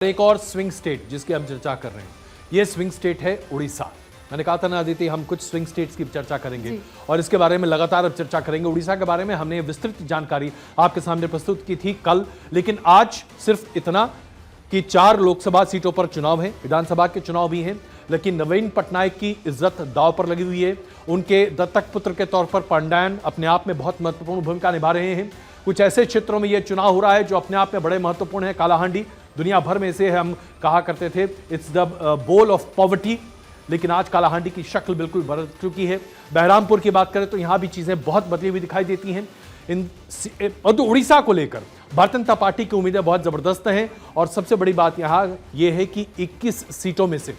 एक और swing state जिसकी हम चर्चा कर रहे हैं, ये स्विंग स्टेट है उड़ीसा। मैंने कहा था ना अदिति, हम कुछ स्विंग स्टेट्स की चर्चा करेंगे और इसके बारे में लगातार अब चर्चा करेंगे। उड़ीसा के बारे में हमने विस्तृत जानकारी आपके सामने प्रस्तुत की थी कल, लेकिन आज सिर्फ इतना कि 4 लोकसभा सीटों पर चुनाव है, विधानसभा के चुनाव भी हैं, लेकिन नवीन पटनायक की इज्जत दांव पर लगी हुई है। उनके दत्तक पुत्र के तौर पर पांड्यान अपने आप में बहुत महत्वपूर्ण भूमिका निभा रहे हैं। कुछ ऐसे क्षेत्रों में यह चुनाव हो रहा है जो अपने आप में बड़े महत्वपूर्ण है। कालाहांडी दुनिया भर में इसे हम कहा करते थे it's the bowl of poverty, लेकिन आज कालाहांडी की शक्ल बिल्कुल बदल चुकी है। बहरामपुर की बात करें तो यहां भी चीजें बहुत बदली हुई दिखाई देती हैं। तो उड़ीसा को लेकर भारतीय जनता पार्टी की उम्मीदें बहुत जबरदस्त हैं और सबसे बड़ी बात यहां यह है कि 21 सीटों में से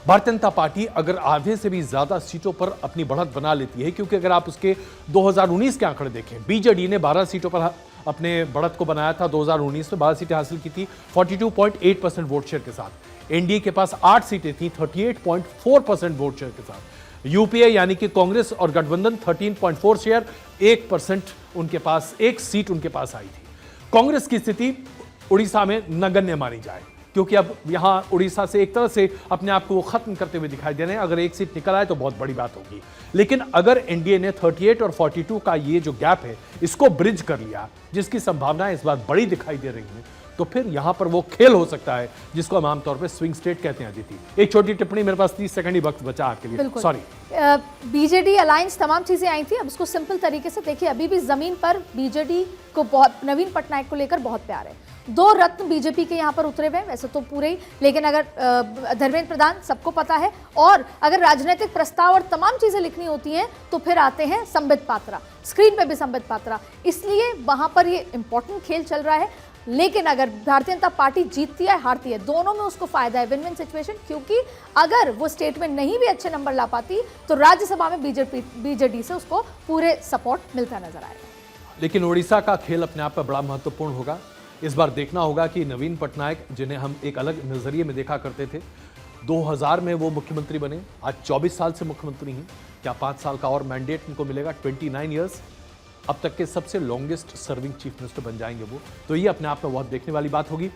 भारतीय जनता पार्टी अगर आधे से भी ज्यादा सीटों पर अपनी बढ़त बना लेती है, क्योंकि अगर आप उसके 2019 के आंकड़े देखें, बीजेडी ने 12 सीटों पर अपने बढ़त को बनाया था। 2019 में 12 सीटें हासिल की थी 42.8% वोट शेयर के साथ। एनडीए के पास 8 सीटें थी 38.4% वोट शेयर के साथ। यूपीए यानी कि कांग्रेस और गठबंधन 13.4 शेयर, 1% उनके पास, 1 सीट उनके पास आई थी। कांग्रेस की स्थिति उड़ीसा में नगण्य मानी जाए, क्योंकि अब यहां उड़ीसा से एक तरह से अपने आप को वो खत्म करते हुए दिखाई दे रहे हैं। अगर 1 सीट निकल आए तो बहुत बड़ी बात होगी, लेकिन अगर एनडीए ने 38 और 42 का ये जो गैप है इसको ब्रिज कर लिया, जिसकी संभावनाएं इस बार बड़ी दिखाई दे रही हैं, तो फिर यहां पर वो खेल हो सकता है जिसको हम आमतौर पर स्विंग स्टेट कहते हैं। अदिति, एक छोटी टिप्पणी, मेरे पास 30 सेकंड ही वक्त बचा आपके लिए, सॉरी। बीजेडी अलायंस तमाम चीजें आई थी, अब उसको सिंपल तरीके से देखिए। अभी भी जमीन पर बीजेडी को बहुत, नवीन पटनायक को लेकर बहुत प्यार है। 2 रत्न बीजेपी के यहाँ पर उतरे हुए, वैसे तो पूरे ही, लेकिन अगर धर्मेंद्र प्रधान सबको पता है, और अगर राजनीतिक प्रस्ताव और तमाम चीजें लिखनी होती हैं तो फिर आते हैं संबित पात्रा, स्क्रीन पे भी संबित पात्रा। इसलिए वहां पर ये इंपॉर्टेंट खेल चल रहा है। लेकिन अगर भारतीय जनता पार्टी जीतती है हारती है, दोनों में उसको फायदा है, विन विन सिचुएशन, क्योंकि अगर वो स्टेट में नहीं भी अच्छे नंबर ला पाती तो राज्यसभा में बीजेडी से उसको पूरे सपोर्ट मिलता नजर आएगा। लेकिन उड़ीसा का खेल अपने आप में बड़ा महत्वपूर्ण होगा। इस बार देखना होगा कि नवीन पटनायक, जिन्हें हम एक अलग नजरिए में देखा करते थे, 2000 में वो मुख्यमंत्री बने, आज 24 साल से मुख्यमंत्री हैं। क्या 5 साल का और मैंडेट उनको मिलेगा? 29 ईयर्स, अब तक के सबसे लॉन्गेस्ट सर्विंग चीफ मिनिस्टर बन जाएंगे वो। तो ये अपने आप में बहुत देखने वाली बात होगी।